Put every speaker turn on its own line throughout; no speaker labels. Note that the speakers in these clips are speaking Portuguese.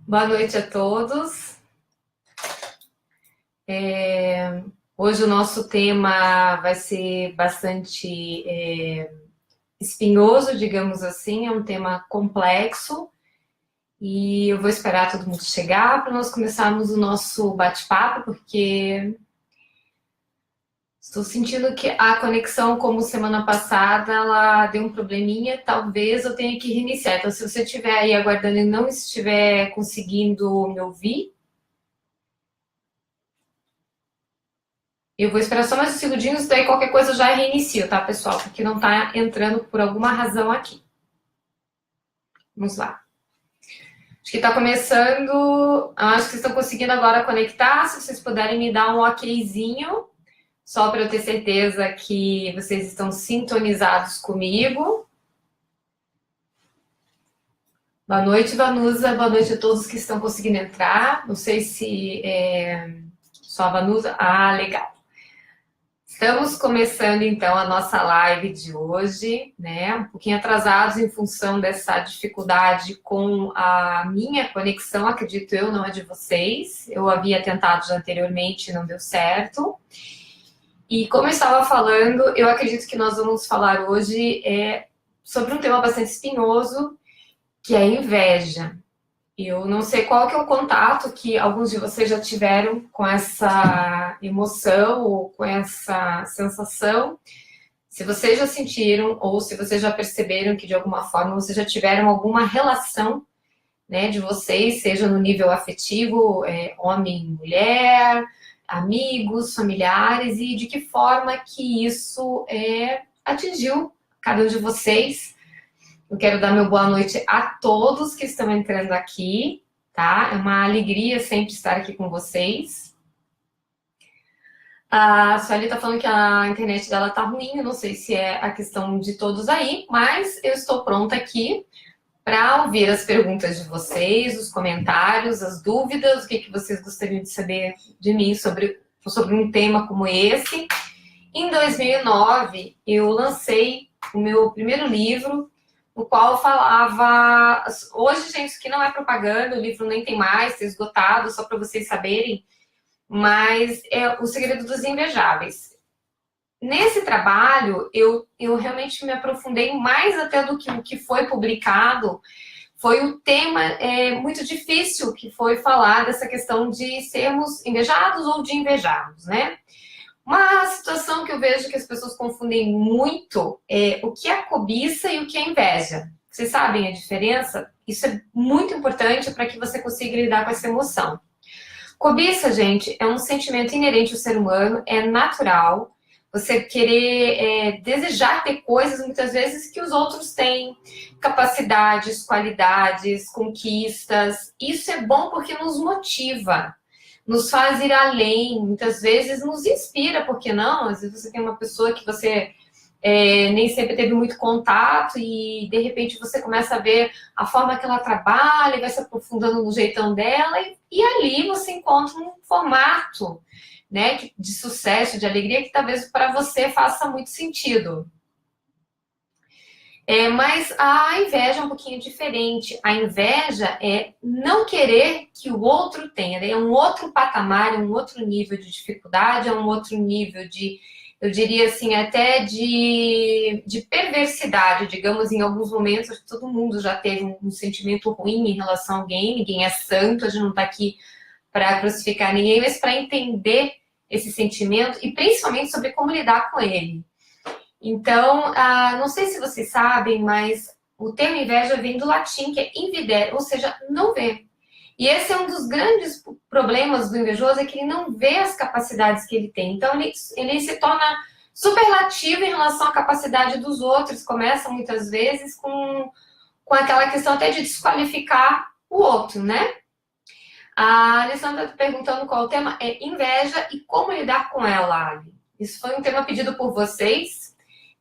Boa noite a todos. Hoje o nosso tema vai ser bastante espinhoso, digamos assim, é um tema complexo e eu vou esperar todo mundo chegar para nós começarmos o nosso bate-papo, porque estou sentindo que a conexão, como semana passada, ela deu um probleminha, talvez eu tenha que reiniciar. Então, se você estiver aí aguardando e não estiver conseguindo me ouvir, eu vou esperar só mais uns segundinhos, daí qualquer coisa eu já reinicio, tá, pessoal? Porque não tá entrando por alguma razão aqui. Vamos lá. Acho que tá começando. Acho que vocês estão conseguindo agora conectar. Se vocês puderem me dar um okzinho, só para eu ter certeza que vocês estão sintonizados comigo. Boa noite, Vanusa. Boa noite a todos que estão conseguindo entrar. Não sei se só a Vanusa. Ah, legal. Estamos começando, então, a nossa live de hoje, né? Um pouquinho atrasados em função dessa dificuldade com a minha conexão, acredito eu, não é de vocês. Eu havia tentado já anteriormente e não deu certo. E como eu estava falando, eu acredito que nós vamos falar hoje sobre um tema bastante espinhoso, que é a inveja. Eu não sei qual que é o contato que alguns de vocês já tiveram com essa emoção ou com essa sensação. Se vocês já sentiram ou se vocês já perceberam que de alguma forma vocês já tiveram alguma relação, né, de vocês, seja no nível afetivo, homem, mulher, amigos, familiares, e de que forma que isso atingiu cada um de vocês. Eu quero dar meu boa noite a todos que estão entrando aqui, tá? É uma alegria sempre estar aqui com vocês. A Sueli tá falando que a internet dela tá ruim, eu não sei se é a questão de todos aí, mas eu estou pronta aqui para ouvir as perguntas de vocês, os comentários, as dúvidas, o que vocês gostariam de saber de mim sobre um tema como esse. Em 2009, eu lancei o meu primeiro livro, no qual eu falava... Hoje, gente, isso aqui não é propaganda, o livro nem tem mais, está esgotado, só para vocês saberem, mas é O Segredo dos Invejáveis. Nesse trabalho, eu realmente me aprofundei mais até do que o que foi publicado. Foi um tema muito difícil, que foi falar dessa questão de sermos invejados ou de invejarmos, né? Uma situação que eu vejo que as pessoas confundem muito é o que é cobiça e o que é inveja. Vocês sabem a diferença? Isso é muito importante para que você consiga lidar com essa emoção. Cobiça, gente, é um sentimento inerente ao ser humano, é natural. Você querer desejar ter coisas, muitas vezes, que os outros têm. Capacidades, qualidades, conquistas. Isso é bom porque nos motiva. Nos faz ir além, muitas vezes nos inspira, por que não? Às vezes você tem uma pessoa que você nem sempre teve muito contato e, de repente, você começa a ver a forma que ela trabalha, vai se aprofundando no jeitão dela e ali você encontra um formato, né, de sucesso, de alegria, que talvez para você faça muito sentido. Mas a inveja é um pouquinho diferente. A inveja é não querer que o outro tenha. É um outro patamar, é um outro nível de dificuldade, é um outro nível de, eu diria assim, até de perversidade. Digamos, em alguns momentos, acho que todo mundo já teve um sentimento ruim em relação a alguém. Ninguém é santo, a gente não está aqui para crucificar ninguém, mas para entender esse sentimento e principalmente sobre como lidar com ele. Então, não sei se vocês sabem, mas o termo inveja vem do latim, que é invidere, ou seja, não ver. E esse é um dos grandes problemas do invejoso, é que ele não vê as capacidades que ele tem. Então, ele se torna superlativo em relação à capacidade dos outros. Começa, muitas vezes, com aquela questão até de desqualificar o outro, né? A Alessandra está perguntando qual o tema é inveja e como lidar com ela, Ali. Isso foi um tema pedido por vocês.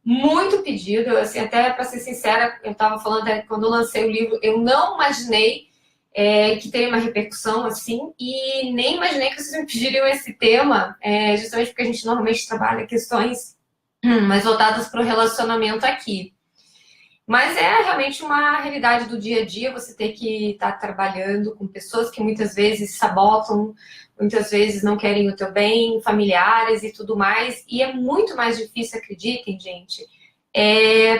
Muito pedido, assim, até para ser sincera, eu estava falando quando eu lancei o livro, eu não imaginei que teria uma repercussão assim, e nem imaginei que vocês me pediriam esse tema, justamente porque a gente normalmente trabalha questões mais voltadas para o relacionamento aqui. Mas é realmente uma realidade do dia a dia, você ter que estar trabalhando com pessoas que muitas vezes sabotam, muitas vezes não querem o teu bem, familiares e tudo mais. E é muito mais difícil, acreditem, gente,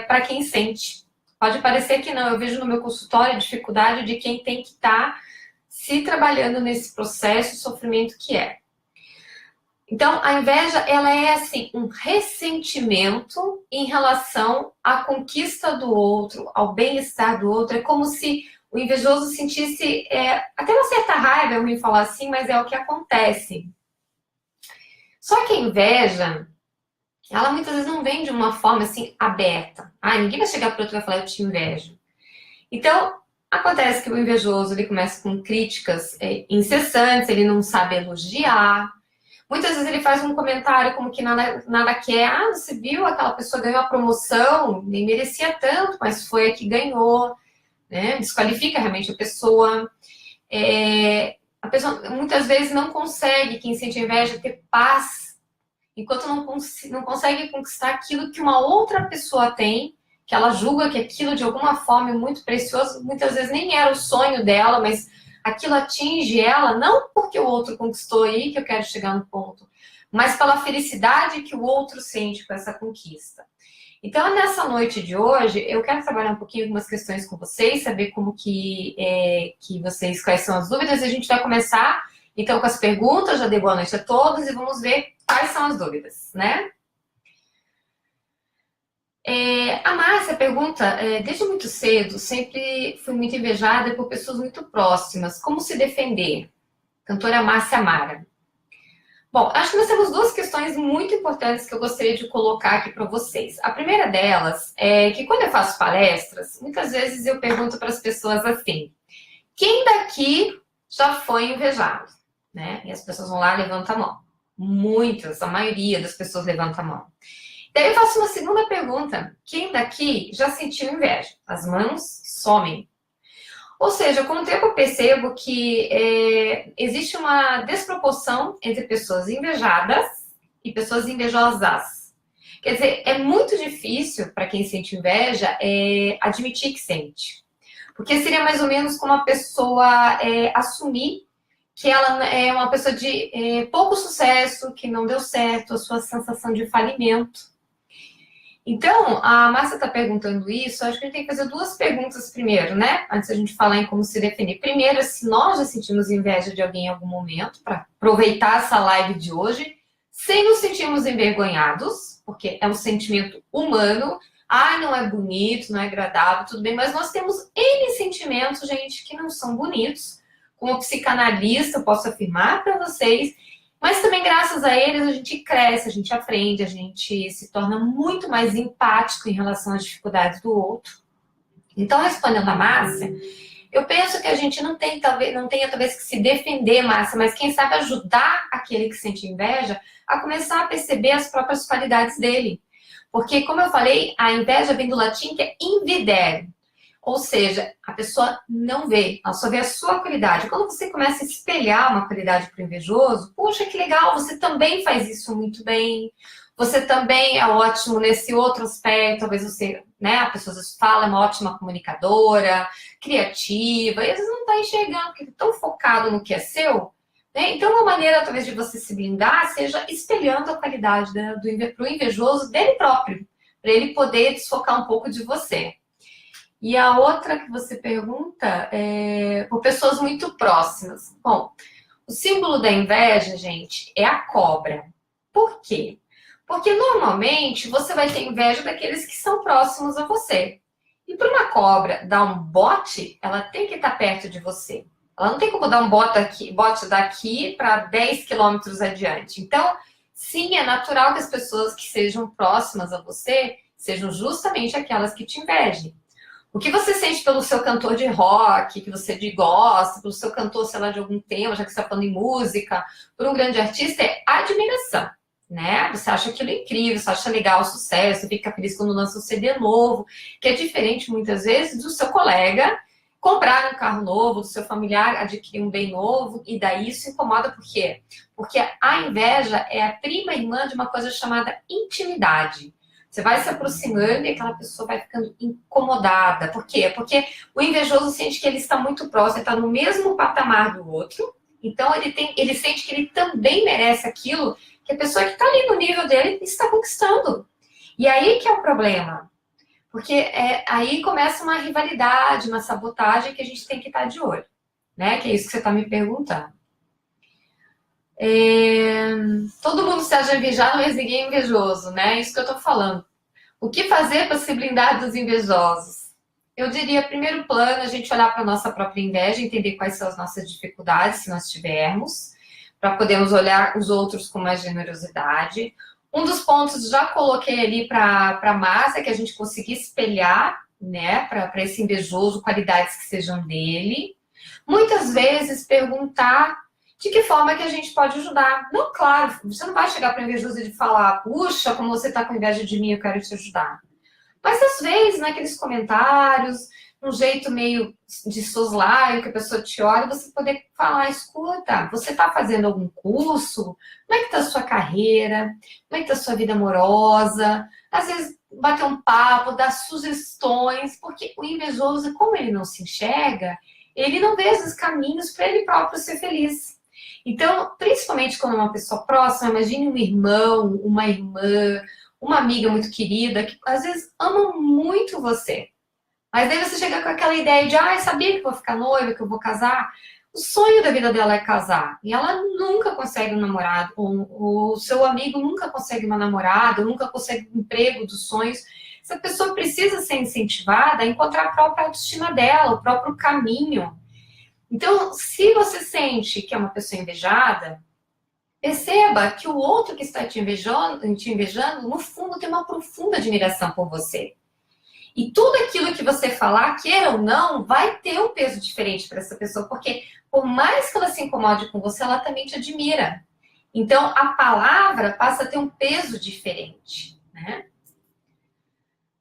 para quem sente. Pode parecer que não, eu vejo no meu consultório a dificuldade de quem tem que estar se trabalhando nesse processo, o sofrimento que é. Então, a inveja, ela é assim, um ressentimento em relação à conquista do outro, ao bem-estar do outro. É como se o invejoso sentisse até uma certa raiva, é ruim falar assim, mas é o que acontece. Só que a inveja, ela muitas vezes não vem de uma forma assim aberta. Ah, ninguém vai chegar para o outro e vai falar, eu te invejo. Então, acontece que o invejoso, ele começa com críticas incessantes, ele não sabe elogiar. Muitas vezes ele faz um comentário como que nada quer. Ah, você viu, aquela pessoa ganhou a promoção, nem merecia tanto, mas foi a que ganhou. Né? Desqualifica realmente a pessoa. A pessoa muitas vezes não consegue, quem sente inveja, ter paz, enquanto não consegue conquistar aquilo que uma outra pessoa tem, que ela julga que aquilo de alguma forma é muito precioso, muitas vezes nem era o sonho dela, mas aquilo atinge ela, não porque o outro conquistou aí, que eu quero chegar no ponto, mas pela felicidade que o outro sente com essa conquista. Então, nessa noite de hoje, eu quero trabalhar um pouquinho algumas questões com vocês, saber como que vocês, quais são as dúvidas, e a gente vai começar, então, com as perguntas. Já dei boa noite a todos e vamos ver quais são as dúvidas, né? A Márcia pergunta, desde muito cedo, sempre fui muito invejada por pessoas muito próximas. Como se defender? Cantora Márcia Mara. Bom, acho que nós temos duas questões muito importantes que eu gostaria de colocar aqui para vocês. A primeira delas é que quando eu faço palestras, muitas vezes eu pergunto para as pessoas assim, quem daqui já foi invejado? Né? E as pessoas vão lá e levantam a mão. Muitas, a maioria das pessoas levanta a mão. Daí eu faço uma segunda pergunta. Quem daqui já sentiu inveja? As mãos somem. Ou seja, com o tempo eu percebo que existe uma desproporção entre pessoas invejadas e pessoas invejosas. Quer dizer, é muito difícil para quem sente inveja admitir que sente. Porque seria mais ou menos como a pessoa assumir que ela é uma pessoa de pouco sucesso, que não deu certo, a sua sensação de falimento. Então, a Márcia está perguntando isso, acho que a gente tem que fazer duas perguntas primeiro, né? Antes da gente falar em como se definir. Primeiro, se nós já sentimos inveja de alguém em algum momento, para aproveitar essa live de hoje, sem nos sentirmos envergonhados, porque é um sentimento humano. Ah, não é bonito, não é agradável, tudo bem, mas nós temos N sentimentos, gente, que não são bonitos. Como psicanalista, eu posso afirmar para vocês. Mas também, graças a eles, a gente cresce, a gente aprende, a gente se torna muito mais empático em relação às dificuldades do outro. Então, respondendo a Márcia, eu penso que a gente não tenha talvez que se defender, Márcia, mas quem sabe ajudar aquele que sente inveja a começar a perceber as próprias qualidades dele. Porque, como eu falei, a inveja vem do latim que é invidere. Ou seja, a pessoa não vê, ela só vê a sua qualidade. Quando você começa a espelhar uma qualidade para o invejoso, puxa, que legal, você também faz isso muito bem, você também é ótimo nesse outro aspecto, talvez você, né, a pessoa às vezes fala, é uma ótima comunicadora, criativa, e às vezes não está enxergando, porque está tão focado no que é seu, né? Então, uma maneira, talvez, de você se blindar seja espelhando a qualidade para o invejoso dele próprio, para ele poder desfocar um pouco de você. E a outra que você pergunta é por pessoas muito próximas. Bom, o símbolo da inveja, gente, é a cobra. Por quê? Porque normalmente você vai ter inveja daqueles que são próximos a você. E para uma cobra dar um bote, ela tem que estar perto de você. Ela não tem como dar um bote daqui para 10 quilômetros adiante. Então, sim, é natural que as pessoas que sejam próximas a você sejam justamente aquelas que te invejem. O que você sente pelo seu cantor de rock, que você gosta, pelo seu cantor, sei lá, de algum tema, já que você está falando em música, por um grande artista, é admiração, né? Você acha aquilo incrível, você acha legal o sucesso, você fica feliz quando lança um CD novo, que é diferente, muitas vezes, do seu colega comprar um carro novo, do seu familiar adquirir um bem novo, e daí isso incomoda por quê? Porque a inveja é a prima irmã de uma coisa chamada intimidade. Você vai se aproximando e aquela pessoa vai ficando incomodada. Por quê? Porque o invejoso sente que ele está muito próximo, ele está no mesmo patamar do outro. Então, ele sente que ele também merece aquilo que a pessoa que está ali no nível dele está conquistando. E aí que é o problema. Porque aí começa uma rivalidade, uma sabotagem que a gente tem que estar de olho. Né? Que é isso que você está me perguntando. Todo mundo se acha invejado, mas ninguém é invejoso, né? Isso que eu estou falando. O que fazer para se blindar dos invejosos? Eu diria, primeiro plano, a gente olhar para a nossa própria inveja, entender quais são as nossas dificuldades, se nós tivermos, para podermos olhar os outros com mais generosidade. Um dos pontos, já coloquei ali para a massa, que a gente conseguir espelhar, né, para esse invejoso, qualidades que sejam dele. Muitas vezes perguntar de que forma que a gente pode ajudar. Não, claro, você não vai chegar para o invejoso e falar, puxa, como você está com inveja de mim, eu quero te ajudar. Mas às vezes, naqueles comentários, um jeito meio de soslaio, que a pessoa te olha, você poder falar, escuta, você está fazendo algum curso? Como é que está a sua carreira? Como é que está a sua vida amorosa? Às vezes, bater um papo, dar sugestões, porque o invejoso, como ele não se enxerga, ele não vê esses caminhos para ele próprio ser feliz. Então, principalmente quando é uma pessoa próxima, imagine um irmão, uma irmã, uma amiga muito querida, que às vezes ama muito você. Mas daí você chega com aquela ideia de, sabia que eu vou ficar noiva, que eu vou casar? O sonho da vida dela é casar. E ela nunca consegue um namorado. O seu amigo nunca consegue uma namorada, nunca consegue um emprego dos sonhos. Essa pessoa precisa ser incentivada a encontrar a própria autoestima dela, o próprio caminho. Então, se você sente que é uma pessoa invejada, perceba que o outro que está te invejando, no fundo, tem uma profunda admiração por você. E tudo aquilo que você falar, queira ou não, vai ter um peso diferente para essa pessoa, porque por mais que ela se incomode com você, ela também te admira. Então, a palavra passa a ter um peso diferente, né?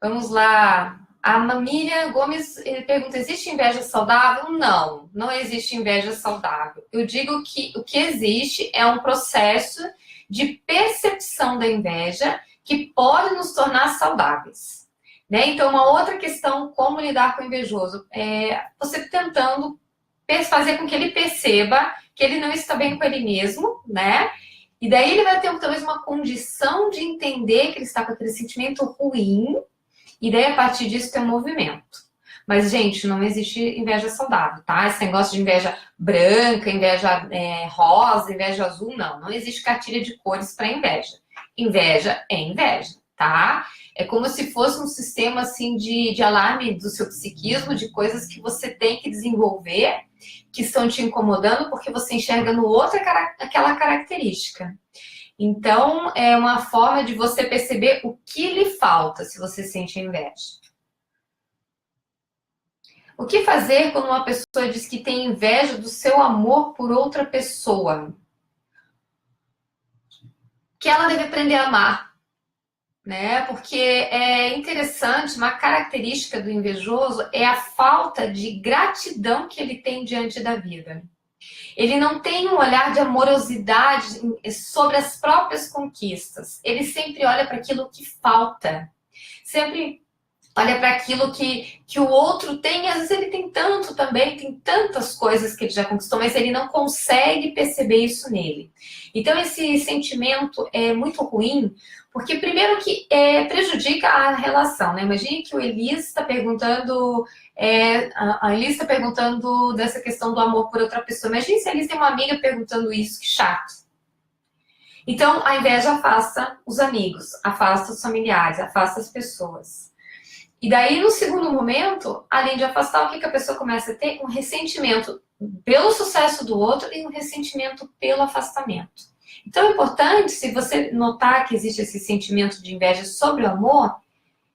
Vamos lá. A Miriam Gomes pergunta, existe inveja saudável? Não, não existe inveja saudável. Eu digo que o que existe é um processo de percepção da inveja que pode nos tornar saudáveis. Né? Então, uma outra questão, como lidar com o invejoso, é você tentando fazer com que ele perceba que ele não está bem com ele mesmo, né? E daí ele vai ter talvez uma condição de entender que ele está com aquele sentimento ruim, e daí, a partir disso, tem um movimento. Mas, gente, não existe inveja saudável, tá? Esse negócio de inveja branca, inveja rosa, inveja azul, não. Não existe cartilha de cores para inveja. Inveja é inveja, tá? É como se fosse um sistema, assim, de alarme do seu psiquismo, de coisas que você tem que desenvolver, que estão te incomodando, porque você enxerga no outro aquela característica. Então, é uma forma de você perceber o que lhe falta se você sente inveja. O que fazer quando uma pessoa diz que tem inveja do seu amor por outra pessoa? Que ela deve aprender a amar, né? Porque é interessante, uma característica do invejoso é a falta de gratidão que ele tem diante da vida. Ele não tem um olhar de amorosidade sobre as próprias conquistas. Ele sempre olha para aquilo que falta. Sempre olha para aquilo que o outro tem. Às vezes ele tem tanto também, tem tantas coisas que ele já conquistou, mas ele não consegue perceber isso nele. Então, esse sentimento é muito ruim, porque primeiro que prejudica a relação, né? Imagine que o Elias está perguntando... a Elis está perguntando dessa questão do amor por outra pessoa. Imagina se a Elis tem uma amiga perguntando isso, que chato. Então, a inveja afasta os amigos, afasta os familiares, afasta as pessoas. E daí, no segundo momento, além de afastar, o que a pessoa começa a ter? Um ressentimento pelo sucesso do outro e um ressentimento pelo afastamento. Então, é importante, se você notar que existe esse sentimento de inveja sobre o amor,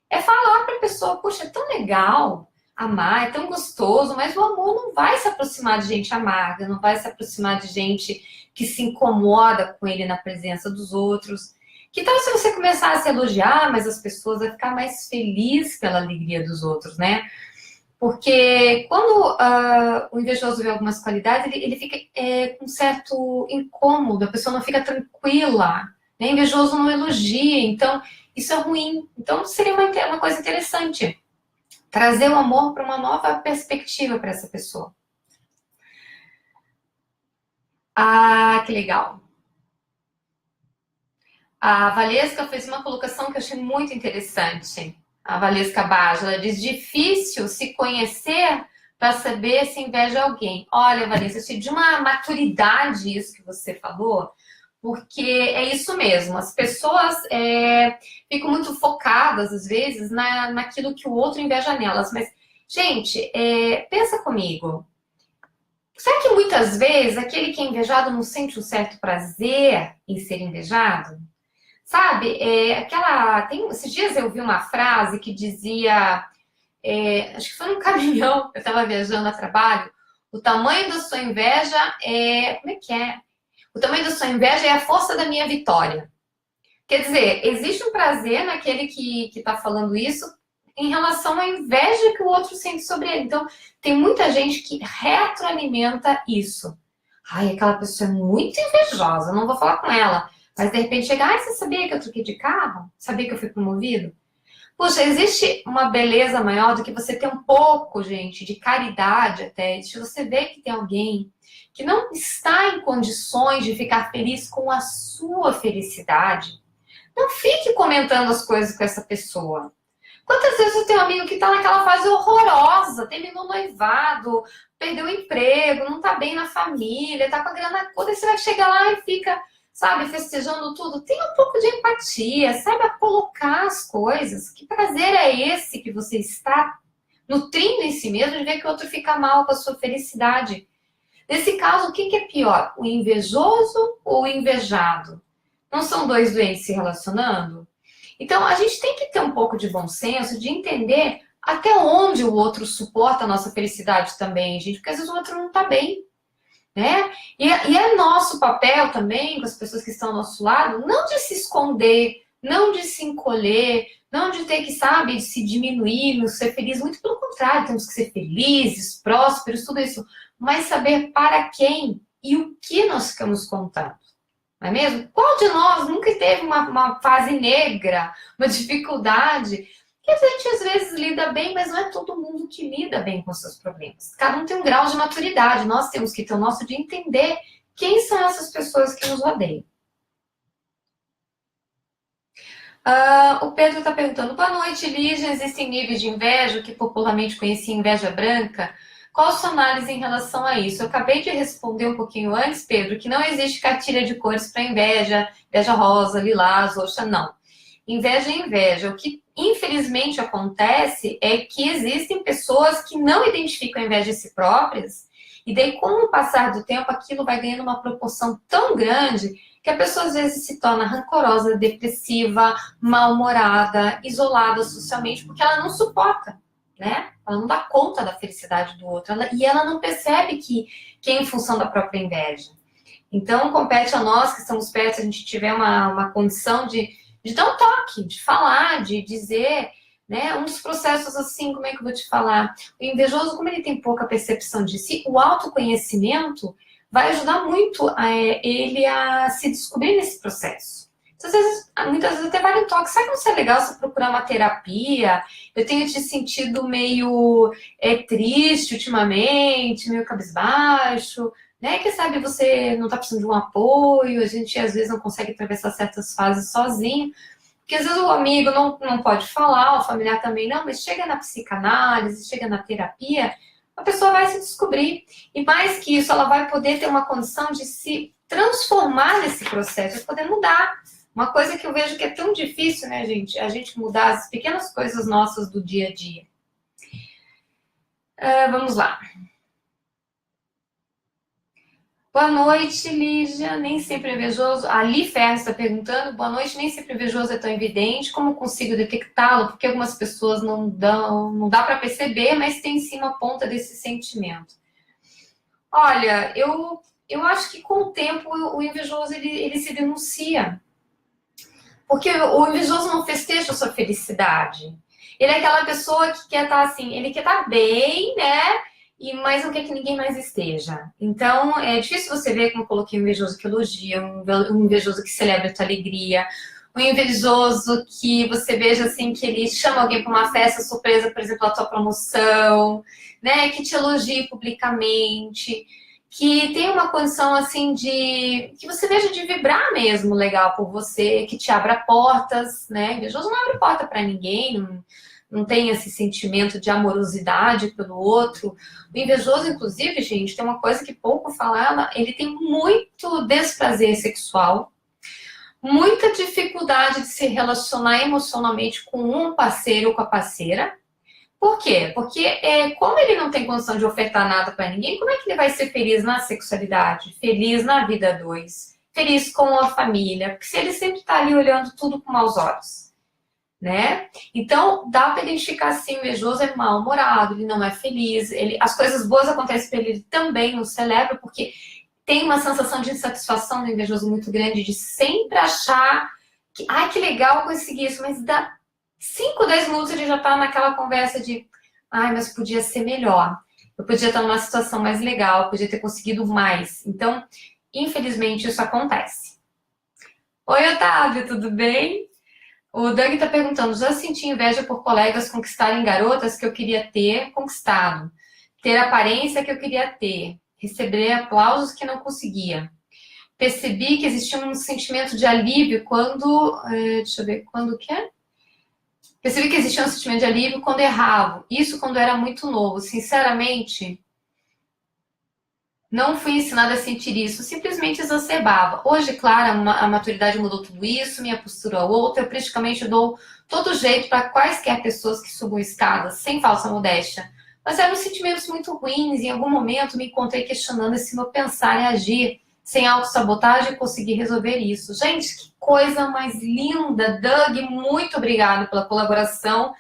é falar para a pessoa, puxa, é tão legal amar, é tão gostoso, mas o amor não vai se aproximar de gente amarga, não vai se aproximar de gente que se incomoda com ele na presença dos outros. Que tal se você começar a se elogiar, mas as pessoas vão ficar mais felizes pela alegria dos outros, né? Porque quando o invejoso vê algumas qualidades, ele fica com um certo incômodo, a pessoa não fica tranquila, né? O invejoso não elogia, então isso é ruim. Então, seria uma coisa interessante. Trazer o amor para uma nova perspectiva para essa pessoa. Ah, que legal. A Valesca fez uma colocação que eu achei muito interessante. A Valesca Baggio, ela diz: difícil se conhecer para saber se inveja alguém. Olha, Valesca, eu achei de uma maturidade isso que você falou, porque é isso mesmo. As pessoas ficam muito focadas, às vezes, naquilo que o outro inveja nelas. Mas, gente, pensa comigo. Será que muitas vezes aquele que é invejado não sente um certo prazer em ser invejado? Sabe, esses dias eu vi uma frase que dizia, acho que foi num caminhão, eu estava viajando a trabalho, o tamanho da sua inveja como é que é? O tamanho da sua inveja é a força da minha vitória. Quer dizer, existe um prazer naquele que está falando isso em relação à inveja que o outro sente sobre ele. Então, tem muita gente que retroalimenta isso. Ai, aquela pessoa é muito invejosa, não vou falar com ela. Mas, de repente, chega, você sabia que eu troquei de carro? Sabia que eu fui promovido? Puxa, existe uma beleza maior do que você ter um pouco, gente, de caridade até, de você ver que tem alguém que não está em condições de ficar feliz com a sua felicidade. Não fique comentando as coisas com essa pessoa. Quantas vezes você tem um amigo que está naquela fase horrorosa, terminou o noivado, perdeu o emprego, não está bem na família, está com a grana toda, e você vai chegar lá e fica, sabe, festejando tudo. Tenha um pouco de empatia, saiba colocar as coisas. Que prazer é esse que você está nutrindo em si mesmo de ver que o outro fica mal com a sua felicidade? Nesse caso, o que é pior? O invejoso ou o invejado? Não são dois doentes se relacionando? Então, a gente tem que ter um pouco de bom senso, de entender até onde o outro suporta a nossa felicidade também, gente, porque às vezes o outro não está bem, né? E é nosso papel também, com as pessoas que estão ao nosso lado, não de se esconder, não de se encolher, não de ter que, sabe, de se diminuir, não ser feliz. Muito pelo contrário, temos que ser felizes, prósperos, tudo isso. Mas saber para quem e o que nós ficamos contando. Não é mesmo? Qual de nós nunca teve uma fase negra, uma dificuldade, que a gente às vezes lida bem, mas não é todo mundo que lida bem com seus problemas. Cada um tem um grau de maturidade. Nós temos que ter o nosso de entender quem são essas pessoas que nos rodeiam. O Pedro está perguntando: boa noite, Lígia. Existem níveis de inveja, que popularmente conheci inveja branca? Qual a sua análise em relação a isso? Eu acabei de responder um pouquinho antes, Pedro, que não existe cartilha de cores para inveja, inveja rosa, lilás, roxa, não. Inveja é inveja. O que infelizmente acontece é que existem pessoas que não identificam a inveja em si próprias, e daí, com o passar do tempo, aquilo vai ganhando uma proporção tão grande que a pessoa às vezes se torna rancorosa, depressiva, mal-humorada, isolada socialmente, porque ela não suporta, né? Ela não dá conta da felicidade do outro, e ela não percebe que é em função da própria inveja. Então, compete a nós que estamos perto, se a gente tiver uma condição de dar um toque, de falar, de dizer, né? Um dos processos assim, como é que eu vou te falar? O invejoso, como ele tem pouca percepção de si, o autoconhecimento vai ajudar muito ele a se descobrir nesse processo. Então, às vezes, muitas vezes até vale um toque. Sabe como seria legal você procurar uma terapia? Eu tenho te sentido meio triste ultimamente, meio cabisbaixo, né? Que sabe, você não está precisando de um apoio, a gente às vezes não consegue atravessar certas fases sozinho, porque às vezes o amigo não pode falar, o familiar também não, mas chega na psicanálise, chega na terapia, a pessoa vai se descobrir. E mais que isso, ela vai poder ter uma condição de se transformar nesse processo, de poder mudar. Uma coisa que eu vejo que é tão difícil, né, gente? A gente mudar as pequenas coisas nossas do dia a dia. Vamos lá. Boa noite, Lígia. Nem sempre é invejoso. A Li Ferro está perguntando. Boa noite, nem sempre invejoso é tão evidente. Como consigo detectá-lo? Porque algumas pessoas não dá para perceber, mas tem sim uma ponta desse sentimento. Olha, eu acho que com o tempo o invejoso ele se denuncia. Porque o invejoso não festeja a sua felicidade. Ele é aquela pessoa que quer estar assim, ele quer estar bem, né? Mas não quer que ninguém mais esteja. Então, é difícil você ver, como eu coloquei, um invejoso que elogia, um invejoso que celebra a tua alegria, O invejoso que você veja assim que ele chama alguém para uma festa surpresa, por exemplo, a tua promoção, né? Que te elogie publicamente, que tem uma condição assim de que você veja de vibrar mesmo legal por você, que te abra portas, né? Invejoso não abre porta para ninguém, não tem esse sentimento de amorosidade pelo outro. O invejoso, inclusive, gente, tem uma coisa que pouco falava, ele tem muito desprazer sexual, muita dificuldade de se relacionar emocionalmente com um parceiro ou com a parceira. Por quê? Porque como ele não tem condição de ofertar nada para ninguém, como é que ele vai ser feliz na sexualidade, feliz na vida a dois, feliz com a família? Porque se ele sempre está ali olhando tudo com maus olhos, né? Então, dá para identificar se o invejoso é mal-humorado, ele não é feliz, as coisas boas acontecem para ele, ele também não celebra, porque tem uma sensação de insatisfação do invejoso muito grande, de sempre achar que, ai, que legal eu consegui isso, mas dá 5, 10 minutos ele já está naquela conversa de, ai, mas podia ser melhor, eu podia estar numa situação mais legal, eu podia ter conseguido mais. Então, infelizmente, isso acontece. Oi, Otávio, tudo bem? O Doug está perguntando, já senti inveja por colegas conquistarem garotas que eu queria ter conquistado, ter a aparência que eu queria ter, receber aplausos que não conseguia. Percebi que existia um sentimento de alívio quando... deixa eu ver, quando que é? Percebi que existia um sentimento de alívio quando errava. Isso quando era muito novo. Sinceramente, não fui ensinada a sentir isso. Simplesmente exacerbava. Hoje, claro, a maturidade mudou tudo isso, minha postura é outra. Eu praticamente dou todo jeito para quaisquer pessoas que subam escadas, sem falsa modéstia. Mas eram sentimentos muito ruins. Em algum momento me encontrei questionando esse meu pensar e agir sem autossabotagem e conseguir resolver isso. Gente, que coisa mais linda. Doug, muito obrigada pela colaboração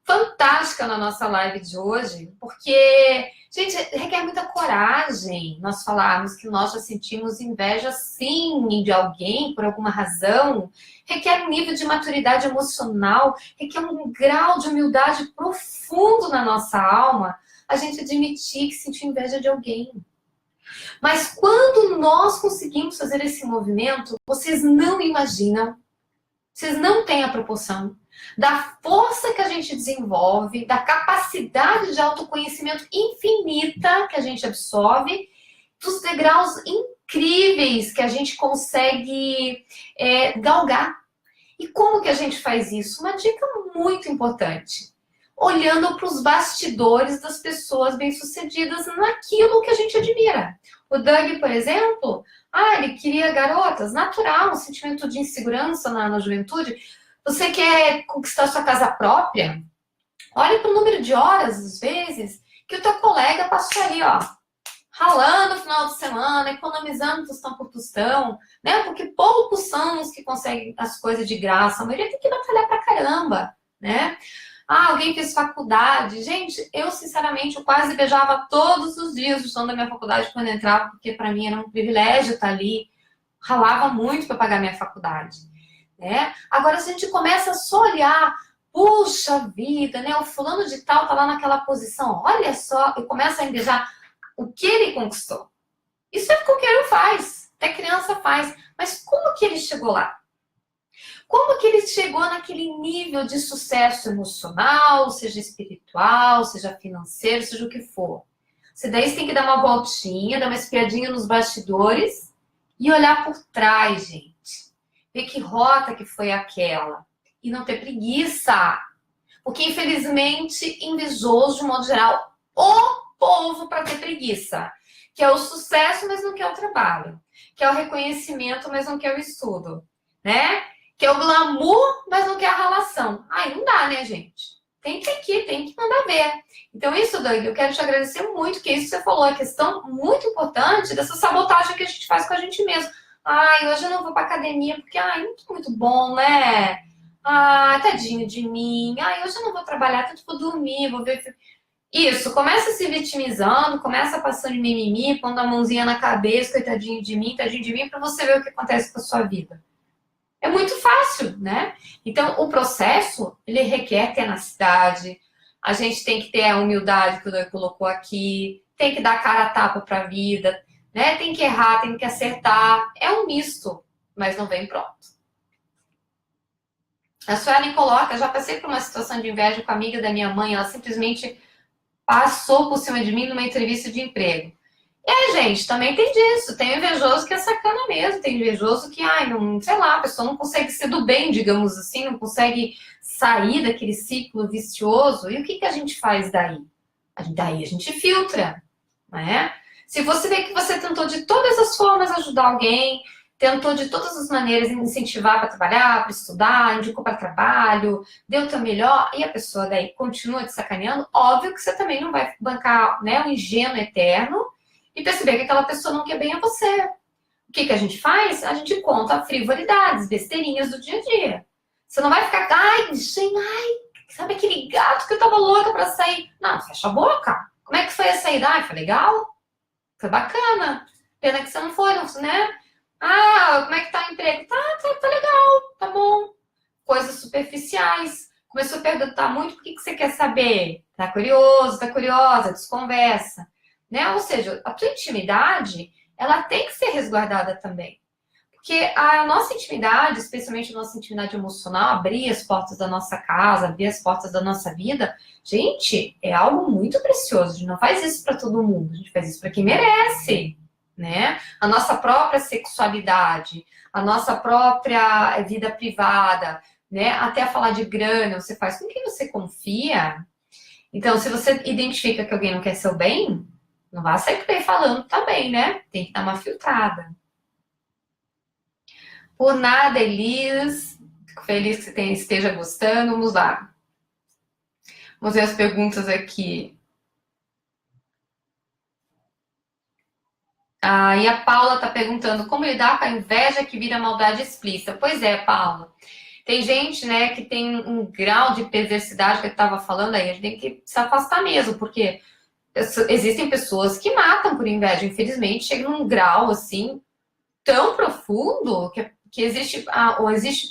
fantástica na nossa live de hoje, porque, gente, requer muita coragem nós falarmos que nós já sentimos inveja, sim, de alguém, por alguma razão. Requer um nível de maturidade emocional, requer um grau de humildade profundo na nossa alma, a gente admitir que sentiu inveja de alguém. Mas quando nós conseguimos fazer esse movimento, vocês não imaginam, vocês não têm a proporção da força que a gente desenvolve, da capacidade de autoconhecimento infinita que a gente absorve, dos degraus incríveis que a gente consegue galgar. E como que a gente faz isso? Uma dica muito importante. Olhando para os bastidores das pessoas bem-sucedidas naquilo que a gente admira. O Doug, por exemplo, ele queria garotas, natural, um sentimento de insegurança na juventude. Você quer conquistar sua casa própria? Olha para o número de horas, às vezes, que o teu colega passou ali, ó, ralando no final de semana, economizando tostão por tostão, né? Porque poucos são os que conseguem as coisas de graça. A maioria tem que batalhar pra caramba, né? Alguém fez faculdade. Gente, eu, sinceramente, eu quase beijava todos os dias o chão da minha faculdade quando eu entrava, porque para mim era um privilégio estar ali. Ralava muito para pagar minha faculdade, né? Agora, se a gente começa a só olhar, puxa vida, né? O fulano de tal tá lá naquela posição, olha só, eu começo a invejar o que ele conquistou. Isso é que qualquer um faz, até criança faz. Mas como que ele chegou lá? Como que ele chegou naquele nível de sucesso emocional, seja espiritual, seja financeiro, seja o que for? Você daí tem que dar uma voltinha, dar uma espiadinha nos bastidores e olhar por trás, gente. Ver que rota que foi aquela. E não ter preguiça. Porque, infelizmente, invejoso, de modo geral, o povo para ter preguiça. Que é o sucesso, mas não quer o trabalho. Que é o reconhecimento, mas não quer o estudo. Né? Que é o glamour, mas não quer a relação. Não dá, né, gente? Tem que mandar ver. Então, isso, Doug, eu quero te agradecer muito, que isso que você falou, é questão muito importante dessa sabotagem que a gente faz com a gente mesmo. Hoje eu não vou pra academia porque, não tô muito bom, né? Tadinho de mim. Hoje eu não vou trabalhar, tanto vou dormir, vou ver... Isso, começa se vitimizando, começa passando de mimimi, pondo a mãozinha na cabeça, coitadinho de mim, pra você ver o que acontece com a sua vida. É muito fácil, né? Então, o processo, ele requer tenacidade, a gente tem que ter a humildade que o Doug colocou aqui, tem que dar cara a tapa para a vida, né? Tem que errar, tem que acertar. É um misto, mas não vem pronto. A Suelen coloca, já passei por uma situação de inveja com a amiga da minha mãe, ela simplesmente passou por cima de mim numa entrevista de emprego. E aí, gente, também tem disso. Tem invejoso que é sacana mesmo. Tem invejoso que, ai, não, sei lá, a pessoa não consegue ser do bem, digamos assim, não consegue sair daquele ciclo vicioso. E o que a gente faz daí? Daí a gente filtra, né? Se você vê que você tentou de todas as formas ajudar alguém, tentou de todas as maneiras incentivar para trabalhar, para estudar, indicou para trabalho, deu o teu melhor, e a pessoa daí continua te sacaneando, óbvio que você também não vai bancar, né, um ingênuo eterno e perceber que aquela pessoa não quer bem a você. O que a gente faz? A gente conta frivolidades, besteirinhas do dia a dia. Você não vai ficar, ai, gente, ai, sabe aquele gato que eu tava louca para sair? Não, fecha a boca. Como é que foi a saída? Ai, foi legal? Foi bacana. Pena que você não foi, né? Ah, como é que tá o emprego? Tá legal, tá bom. Coisas superficiais. Começou a perguntar muito, por que você quer saber? Tá curioso, tá curiosa, desconversa. Né? Ou seja, a tua intimidade, ela tem que ser resguardada também. Porque a nossa intimidade, especialmente a nossa intimidade emocional, abrir as portas da nossa casa, abrir as portas da nossa vida, gente, é algo muito precioso. A gente não faz isso para todo mundo, a gente faz isso para quem merece, né? A nossa própria sexualidade, a nossa própria vida privada, né? Até falar de grana, você faz com quem você confia. Então, se você identifica que alguém não quer seu bem, não vai sair por aí falando também, né? Tem que dar uma filtrada. Por nada, Elis. Fico feliz que você esteja gostando. Vamos lá. Vamos ver as perguntas aqui. E a Paula está perguntando como lidar com a inveja que vira maldade explícita. Pois é, Paula. Tem gente, né, que tem um grau de perversidade que eu estava falando aí. A gente tem que se afastar mesmo, porque existem pessoas que matam por inveja. Infelizmente, chega num grau, assim, tão profundo que existe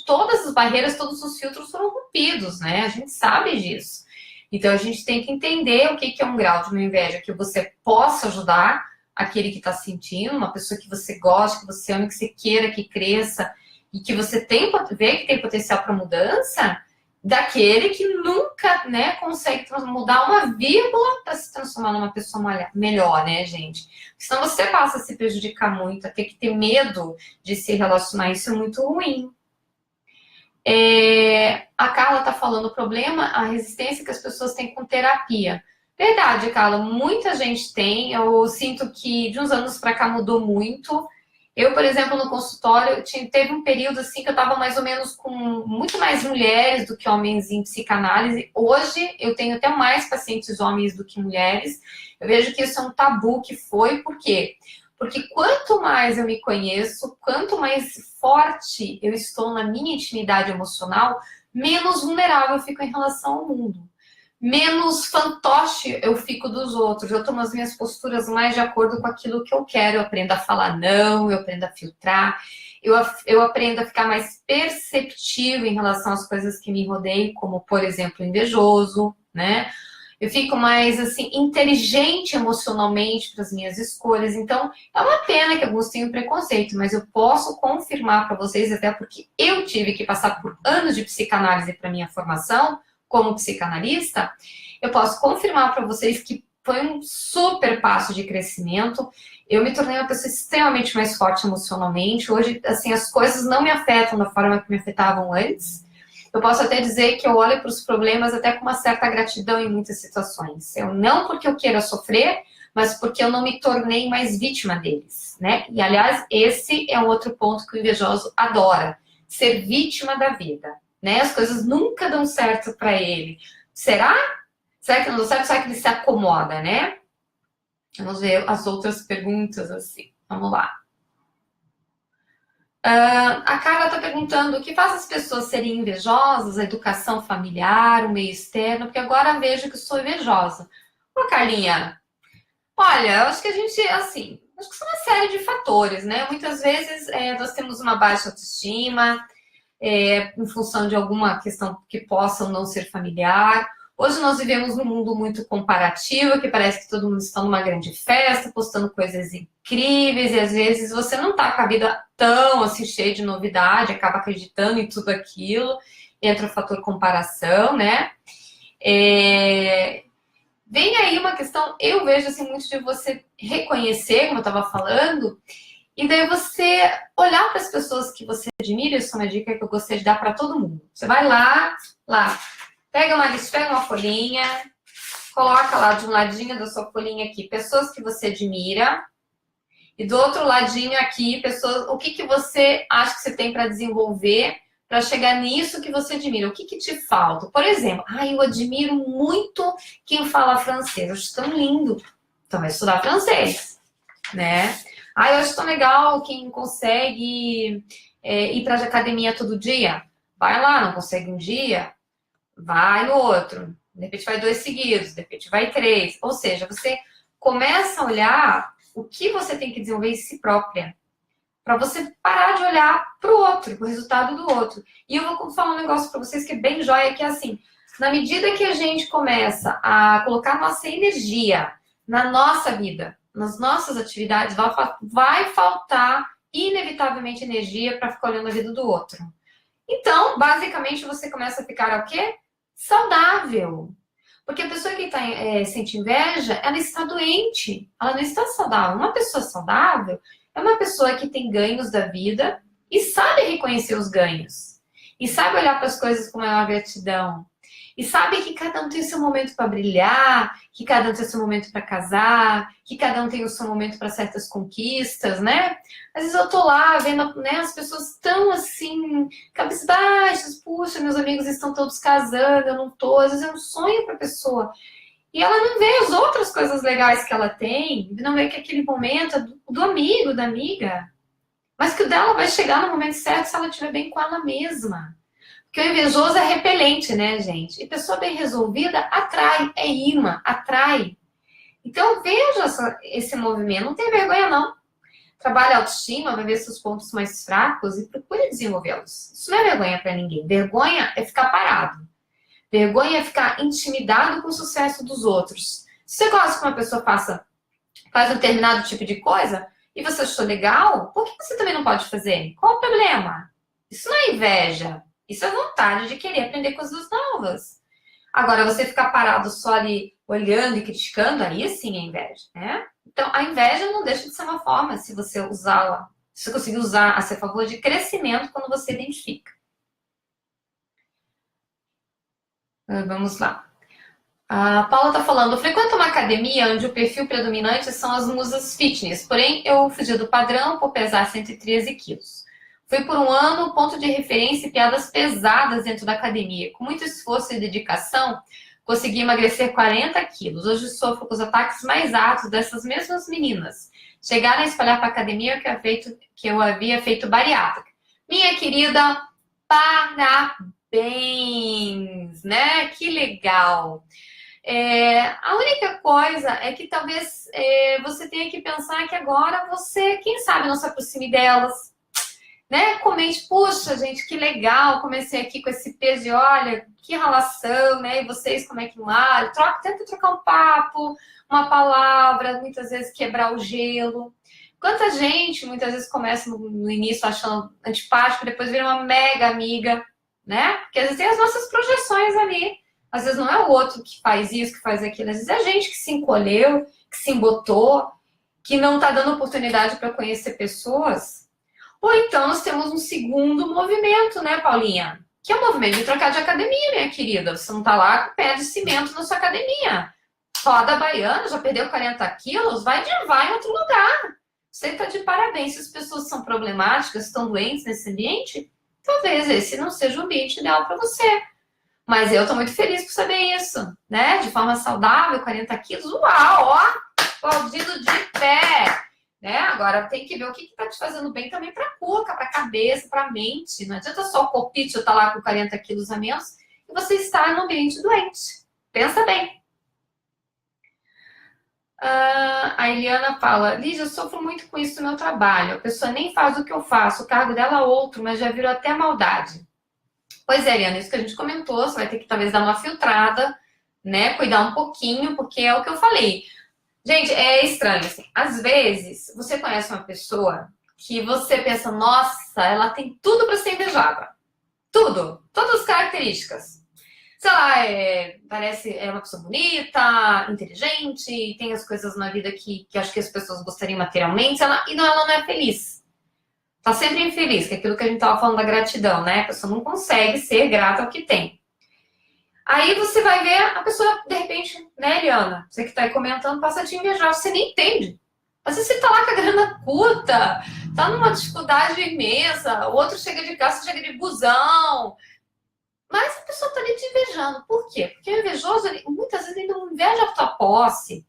todas as barreiras, todos os filtros foram rompidos, né? A gente sabe disso. Então a gente tem que entender o que é um grau de uma inveja que você possa ajudar aquele que está sentindo, uma pessoa que você gosta, que você ama, que você queira que cresça e que você vê que tem potencial para mudança, daquele que nunca, né, consegue mudar uma vírgula para se transformar numa pessoa melhor, né, gente? Senão você passa a se prejudicar muito, a ter que ter medo de se relacionar, isso é muito ruim. A Carla está falando o problema, a resistência que as pessoas têm com terapia. Verdade, Carla, muita gente tem, eu sinto que de uns anos para cá mudou muito. Eu, por exemplo, no consultório, teve um período assim que eu estava mais ou menos com muito mais mulheres do que homens em psicanálise. Hoje eu tenho até mais pacientes homens do que mulheres. Eu vejo que isso é um tabu que foi, por quê? Porque quanto mais eu me conheço, quanto mais forte eu estou na minha intimidade emocional, menos vulnerável eu fico em relação ao mundo. Menos fantoche eu fico dos outros. Eu tomo as minhas posturas mais de acordo com aquilo que eu quero. Eu aprendo a falar não, eu aprendo a filtrar, eu aprendo a ficar mais perceptivo em relação às coisas que me rodeiam, como, por exemplo, invejoso, né? Eu fico mais, assim, inteligente emocionalmente para as minhas escolhas. Então, é uma pena que alguns tenham preconceito, mas eu posso confirmar para vocês, até porque eu tive que passar por anos de psicanálise para minha formação, como psicanalista, eu posso confirmar para vocês que foi um super passo de crescimento. Eu me tornei uma pessoa extremamente mais forte emocionalmente. Hoje, assim, as coisas não me afetam da forma que me afetavam antes. Eu posso até dizer que eu olho para os problemas até com uma certa gratidão em muitas situações. Eu não porque eu queira sofrer, mas porque eu não me tornei mais vítima deles, né? E, aliás, esse é um outro ponto que o invejoso adora, ser vítima da vida. Né? As coisas nunca dão certo para ele. Será? Será que não deu certo? Será que ele se acomoda, né? Vamos ver as outras perguntas assim. Vamos lá. A Carla está perguntando o que faz as pessoas serem invejosas, a educação familiar, o meio externo, porque agora vejo que sou invejosa. Ô, Carlinha, olha, eu acho que a gente, assim, acho que são uma série de fatores, né? Muitas vezes nós temos uma baixa autoestima, em função de alguma questão que possa ou não ser familiar. Hoje nós vivemos num mundo muito comparativo, que parece que todo mundo está numa grande festa, postando coisas incríveis, e às vezes você não está com a vida tão assim cheia de novidade, acaba acreditando em tudo aquilo, entra o fator comparação, né? Vem aí uma questão, eu vejo assim muito de você reconhecer, como eu estava falando, e daí você olhar para as pessoas que você admira. Isso é uma dica que eu gostaria de dar para todo mundo. Você vai lá, pega uma lista, pega uma folhinha, coloca lá de um ladinho da sua folhinha aqui, pessoas que você admira, e do outro ladinho aqui, pessoas, o que, que você acha que você tem para desenvolver para chegar nisso que você admira? O que, que te falta? Por exemplo, eu admiro muito quem fala francês. Eu acho tão lindo. Então, vai estudar francês, né? Eu acho tão legal quem consegue ir para a academia todo dia. Vai lá, não consegue um dia, vai no outro. De repente vai 2 seguidos, de repente vai 3. Ou seja, você começa a olhar o que você tem que desenvolver em si própria. Para você parar de olhar para o outro, para o resultado do outro. E eu vou falar um negócio para vocês que é bem joia, que é assim, na medida que a gente começa a colocar nossa energia na nossa vida, nas nossas atividades, vai faltar inevitavelmente energia para ficar olhando a vida do outro. Então, basicamente, você começa a ficar o quê? Saudável. Porque a pessoa que sente inveja, ela está doente, ela não está saudável. Uma pessoa saudável é uma pessoa que tem ganhos da vida e sabe reconhecer os ganhos. E sabe olhar para as coisas com maior gratidão. E sabe que cada um tem o seu momento para brilhar, que cada um tem o seu momento para casar, que cada um tem o seu momento para certas conquistas, né? Às vezes eu tô lá vendo, né, as pessoas tão assim, cabisbaixas, puxa, meus amigos estão todos casando, eu não tô. Às vezes é um sonho para a pessoa. E ela não vê as outras coisas legais que ela tem, não vê que aquele momento é do amigo, da amiga. Mas que o dela vai chegar no momento certo se ela estiver bem com ela mesma. Porque o invejoso é repelente, né, gente? E pessoa bem resolvida atrai, é imã, atrai. Então, veja esse movimento. Não tem vergonha, não. Trabalhe a autoestima, vai ver seus pontos mais fracos e procure desenvolvê-los. Isso não é vergonha para ninguém. Vergonha é ficar parado. Vergonha é ficar intimidado com o sucesso dos outros. Se você gosta que uma pessoa faz um determinado tipo de coisa e você achou legal, por que você também não pode fazer? Qual o problema? Isso não é inveja. Isso é vontade de querer aprender coisas novas. Agora, você ficar parado só ali olhando e criticando, aí sim é inveja, né? Então, a inveja não deixa de ser uma forma, se você usá-la, se você conseguir usar a seu favor, de crescimento quando você identifica. Vamos lá. A Paula está falando, eu frequento uma academia onde o perfil predominante são as musas fitness, porém eu fugi do padrão por pesar 113 quilos. Fui por um ano ponto de referência e piadas pesadas dentro da academia. Com muito esforço e dedicação, consegui emagrecer 40 quilos. Hoje sofro com os ataques mais altos dessas mesmas meninas. Chegaram a espalhar para a academia que eu havia feito bariátrica. Minha querida, parabéns, né? Que legal. A única coisa é que talvez você tenha que pensar que agora você, quem sabe, não se aproxime delas, né? Comente, puxa, gente, que legal, comecei aqui com esse peso e olha, que relação, né? E vocês, como é que malham? Tenta trocar um papo, uma palavra, muitas vezes quebrar o gelo. Quanta gente, muitas vezes, começa no início achando antipático, depois vira uma mega amiga, né? Porque às vezes tem as nossas projeções ali. Às vezes não é o outro que faz isso, que faz aquilo. Às vezes é a gente que se encolheu, que se embotou, que não está dando oportunidade para conhecer pessoas. Ou então nós temos um segundo movimento, né, Paulinha? Que é o movimento de trocar de academia, minha querida. Você não está lá com o pé de cimento na sua academia. Roda baiana, já perdeu 40 quilos, vai em outro lugar. Você está de parabéns. Se as pessoas são problemáticas, estão doentes nesse ambiente, talvez esse não seja o ambiente ideal para você. Mas eu estou muito feliz por saber isso, né? De forma saudável, 40 quilos, uau, ó, aplaudido de pé. Né? Agora tem que ver o que está te fazendo bem também para a cuca, para a cabeça, para a mente. Não adianta só o corpite estar lá com 40 quilos a menos e você estar no ambiente doente. Pensa bem. A Eliana fala, Lígia, eu sofro muito com isso no meu trabalho. A pessoa nem faz o que eu faço, o cargo dela é outro, mas já virou até maldade. Pois é, Eliana, isso que a gente comentou, você vai ter que talvez dar uma filtrada, né? Cuidar um pouquinho, porque é o que eu falei. Gente, é estranho, assim. Às vezes, você conhece uma pessoa que você pensa, nossa, ela tem tudo para ser invejada. Tudo. Todas as características. Sei lá, parece uma pessoa bonita, inteligente, tem as coisas na vida que acho que as pessoas gostariam materialmente, ela não é feliz. Tá sempre infeliz, que é aquilo que a gente tava falando da gratidão, né? A pessoa não consegue ser grata ao que tem. Aí você vai ver a pessoa, de repente, né, Eliana? Você que tá aí comentando, passa a te invejar, você nem entende. Às vezes você tá lá com a grana curta, tá numa dificuldade imensa, o outro chega de casa, chega de busão, mas a pessoa tá ali te invejando. Por quê? Porque o invejoso, muitas vezes, ele não inveja a tua posse,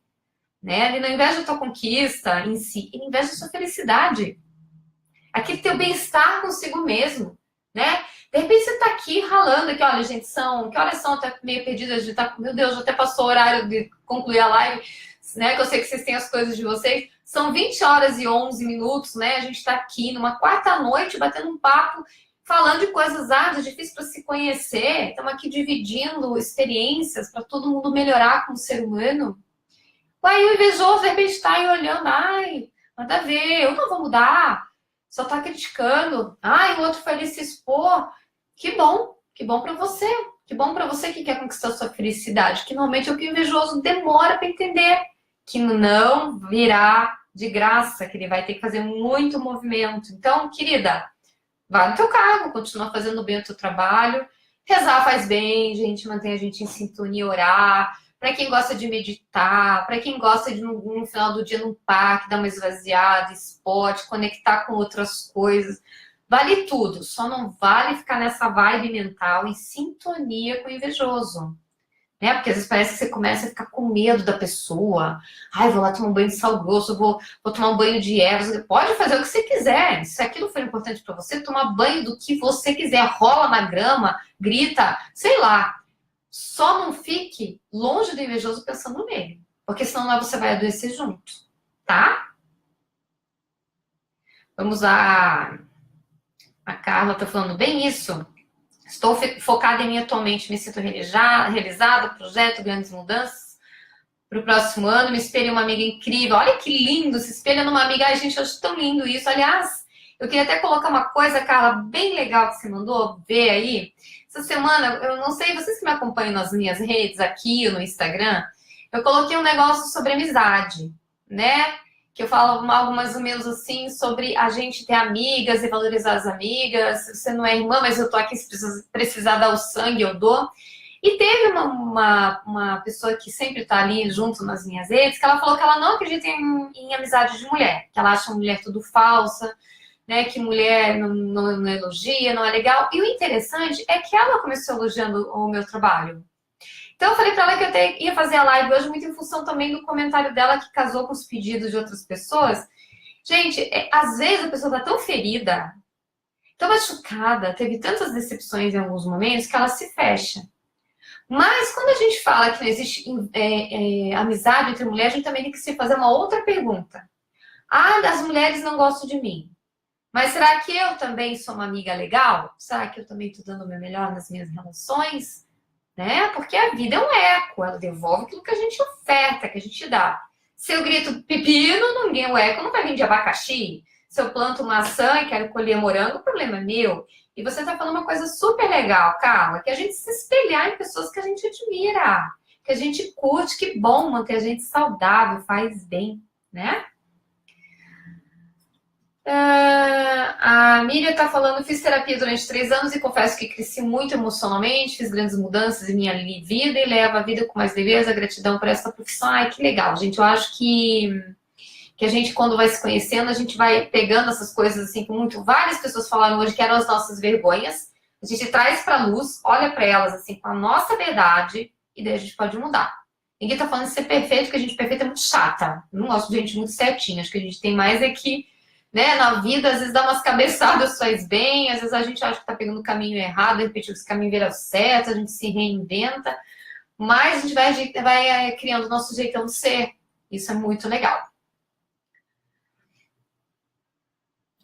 né? Ele não inveja a tua conquista em si, ele inveja a sua felicidade. Aquele teu bem-estar consigo mesmo, né? De repente você tá aqui ralando, aqui, olha, gente, que horas são? Até meio perdida de estar, meu Deus, já até passou o horário de concluir a live, né? Que eu sei que vocês têm as coisas de vocês. São 20 horas e 11 minutos, né? A gente tá aqui numa quarta noite, batendo um papo, falando de coisas árduas, difíceis para se conhecer. Estamos aqui dividindo experiências para todo mundo melhorar como ser humano. Aí o invejoso, de repente, está aí olhando, ai, nada a ver, eu não vou mudar. Só tá criticando. Ai, o outro foi ali se expor. Que bom para você. Que bom para você que quer conquistar a sua felicidade. Que normalmente é o que o invejoso demora para entender. Que não virá de graça, que ele vai ter que fazer muito movimento. Então, querida, vai no teu cargo, continua fazendo bem o teu trabalho. Rezar faz bem, gente, mantém a gente em sintonia, orar. Para quem gosta de meditar, para quem gosta de no final do dia num parque, dar uma esvaziada, esporte, conectar com outras coisas. Vale tudo, só não vale ficar nessa vibe mental em sintonia com o invejoso. Né? Porque às vezes parece que você começa a ficar com medo da pessoa. Ai, vou lá tomar um banho de sal grosso, vou tomar um banho de ervas. Pode fazer o que você quiser. Se aquilo for importante para você, tomar banho do que você quiser. Rola na grama, grita, sei lá. Só não fique longe do invejoso pensando nele. Porque senão você vai adoecer junto. Tá? Vamos lá. A Carla tá falando bem isso. Estou focada em mim atualmente. Me sinto realizada. Projeto, grandes mudanças. Para o próximo ano, me espelho em uma amiga incrível. Olha que lindo, se espelha numa amiga. Ai, gente, eu acho tão lindo isso. Aliás, eu queria até colocar uma coisa, Carla, bem legal que você mandou ver aí. Essa semana, eu não sei, vocês que me acompanham nas minhas redes aqui no Instagram, eu coloquei um negócio sobre amizade, né? Que eu falo algo mais ou menos assim sobre a gente ter amigas e valorizar as amigas. Você não é irmã, mas eu tô aqui, se precisar dar o sangue, eu dou. E teve uma pessoa que sempre tá ali junto nas minhas redes, que ela falou que ela não acredita em amizade de mulher, que ela acha mulher tudo falsa, né, que mulher não elogia, não é legal. E o interessante é que ela começou elogiando o meu trabalho. Então eu falei para ela que eu até ia fazer a live hoje muito em função também do comentário dela que casou com os pedidos de outras pessoas. Gente, às vezes a pessoa tá tão ferida, tão machucada, teve tantas decepções em alguns momentos que ela se fecha. Mas quando a gente fala que não existe amizade entre mulheres, a gente também tem que se fazer uma outra pergunta. Ah, as mulheres não gostam de mim. Mas será que eu também sou uma amiga legal? Será que eu também estou dando o meu melhor nas minhas relações? Né? Porque a vida é um eco, ela devolve aquilo que a gente oferta, que a gente dá. Se eu grito pepino, o eco não vai vir de abacaxi. Se eu planto maçã e quero colher morango, o problema é meu. E você está falando uma coisa super legal, Carla, que a gente se espelhar em pessoas que a gente admira, que a gente curte, que bom manter a gente saudável, faz bem, né? A Miriam está falando, fiz terapia durante 3 anos e confesso que cresci muito emocionalmente, fiz grandes mudanças em minha vida e levo a vida com mais leveza, gratidão por essa profissão. Ai, que legal, gente. Eu acho que a gente, quando vai se conhecendo, a gente vai pegando essas coisas assim, com muito. Várias pessoas falaram hoje que eram as nossas vergonhas. A gente traz para a luz, olha para elas assim, com a nossa verdade, e daí a gente pode mudar. Ninguém tá falando de ser perfeito, porque a gente perfeita é muito chata. Eu não gosto de gente muito certinha. Acho que a gente tem mais é que, né, na vida, às vezes dá umas cabeçadas, faz bem, às vezes a gente acha que tá pegando o caminho errado, de repente esse caminho vira certo, a gente se reinventa, mas a gente vai criando o nosso jeitão de ser. Isso é muito legal.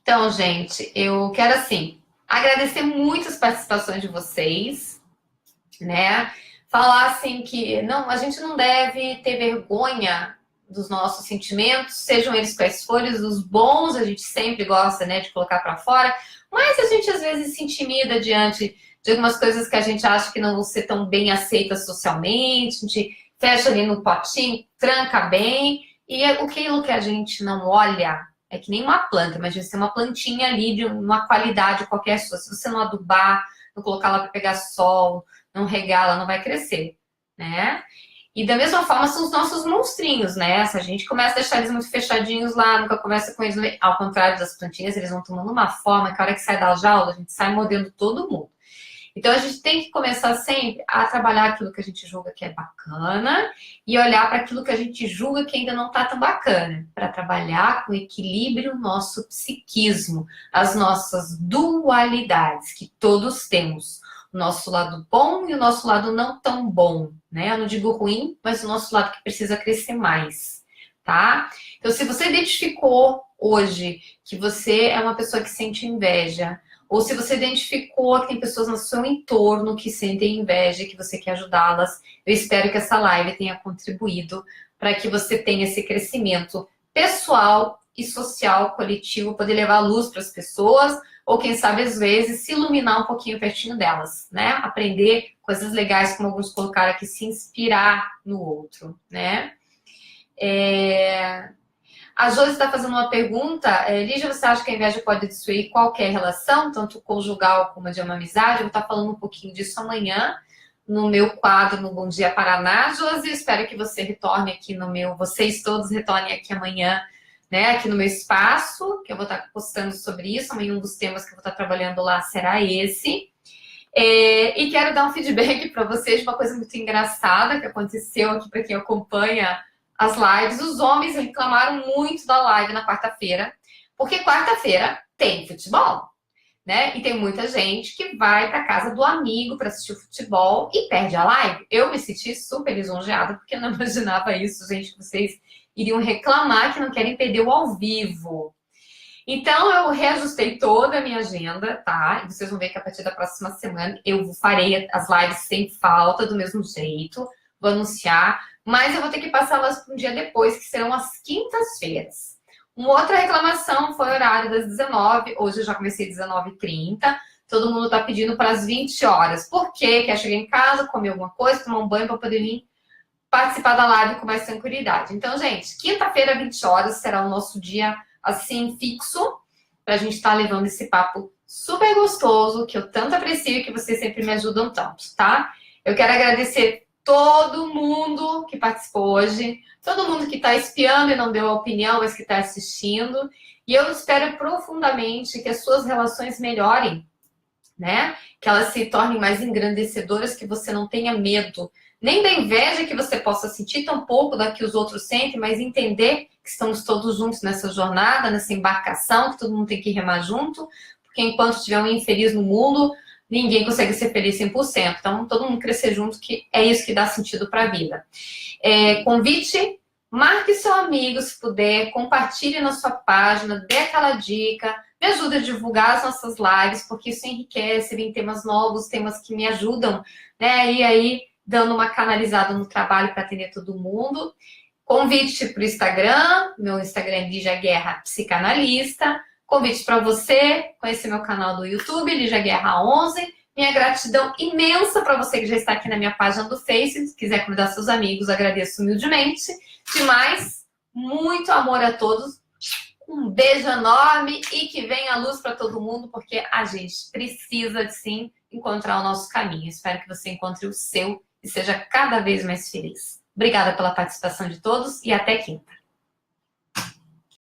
Então, gente, eu quero, assim, agradecer muito as participações de vocês, né? Falar, assim, que não, a gente não deve ter vergonha dos nossos sentimentos, sejam eles quais forem, os bons a gente sempre gosta, né, de colocar para fora, mas a gente às vezes se intimida diante de algumas coisas que a gente acha que não vão ser tão bem aceitas socialmente, a gente fecha ali no potinho, tranca bem, e aquilo que a gente não olha é que nem uma planta, mas você tem uma plantinha ali de uma qualidade qualquer sua. Se você não adubar, não colocar ela para pegar sol, não regar, ela não vai crescer, né? E da mesma forma são os nossos monstrinhos, né? Se a gente começa a deixar eles muito fechadinhos lá, nunca começa com eles, ao contrário das plantinhas, eles vão tomando uma forma que a hora que sai da jaula, a gente sai mordendo todo mundo. Então, a gente tem que começar sempre a trabalhar aquilo que a gente julga que é bacana e olhar para aquilo que a gente julga que ainda não está tão bacana, para trabalhar com equilíbrio o nosso psiquismo, as nossas dualidades que todos temos. O nosso lado bom e o nosso lado não tão bom, né? Eu não digo ruim, mas o nosso lado que precisa crescer mais, tá? Então, se você identificou hoje que você é uma pessoa que sente inveja, ou se você identificou que tem pessoas no seu entorno que sentem inveja e que você quer ajudá-las, eu espero que essa live tenha contribuído para que você tenha esse crescimento pessoal e social coletivo, poder levar luz para as pessoas, ou quem sabe às vezes se iluminar um pouquinho pertinho delas, né? Aprender coisas legais, como alguns colocaram aqui, se inspirar no outro, né? A Josi está fazendo uma pergunta. Lígia, você acha que a inveja pode destruir qualquer relação, tanto conjugal como de uma amizade? Eu vou estar falando um pouquinho disso amanhã no meu quadro no Bom Dia Paraná, Josi. Espero que você retorne aqui no meu... Vocês todos retornem aqui amanhã, né? Aqui no meu espaço, que eu vou estar postando sobre isso. Amanhã um dos temas que eu vou estar trabalhando lá será esse. E quero dar um feedback para vocês de uma coisa muito engraçada que aconteceu aqui para quem acompanha as lives. Os homens reclamaram muito da live na quarta-feira, porque quarta-feira tem futebol, né? E tem muita gente que vai para casa do amigo para assistir o futebol e perde a live. Eu me senti super lisonjeada, porque eu não imaginava isso, gente, que vocês iriam reclamar que não querem perder o ao vivo. Então, eu reajustei toda a minha agenda, tá? E vocês vão ver que a partir da próxima semana eu farei as lives sem falta, do mesmo jeito. Vou anunciar, mas eu vou ter que passá-las para um dia depois, que serão as quintas-feiras. Uma outra reclamação foi o horário das 19, hoje eu já comecei às 19h30, todo mundo está pedindo para as 20 horas. Por quê? Quer chegar em casa, comer alguma coisa, tomar um banho para poder vir participar da live com mais tranquilidade. Então, gente, quinta-feira, 20 horas, será o nosso dia, assim, fixo, para a gente estar levando esse papo super gostoso, que eu tanto aprecio e que vocês sempre me ajudam tanto, tá? Eu quero agradecer todo mundo que participou hoje, todo mundo que está espiando e não deu a opinião, mas que está assistindo. E eu espero profundamente que as suas relações melhorem, né? Que elas se tornem mais engrandecedoras, que você não tenha medo nem da inveja que você possa sentir, tampouco da que os outros sentem, mas entender que estamos todos juntos nessa jornada, nessa embarcação, que todo mundo tem que remar junto, porque enquanto tiver um infeliz no mundo, ninguém consegue ser feliz 100%. Então, todo mundo crescer junto, que é isso que dá sentido para a vida. Convite, marque seu amigo, se puder, compartilhe na sua página, dê aquela dica, me ajuda a divulgar as nossas lives, porque isso enriquece, vem temas novos, temas que me ajudam, né? E aí, dando uma canalizada no trabalho para atender todo mundo. Convite para o Instagram, meu Instagram é Lígia Guerra Psicanalista. Convite para você conhecer meu canal do YouTube, Lígia Guerra 11. Minha gratidão imensa para você que já está aqui na minha página do Face. Se quiser convidar seus amigos, agradeço humildemente. Demais, muito amor a todos. Um beijo enorme e que venha a luz para todo mundo, porque a gente precisa, sim, encontrar o nosso caminho. Espero que você encontre o seu e seja cada vez mais feliz. Obrigada pela participação de todos e até quinta.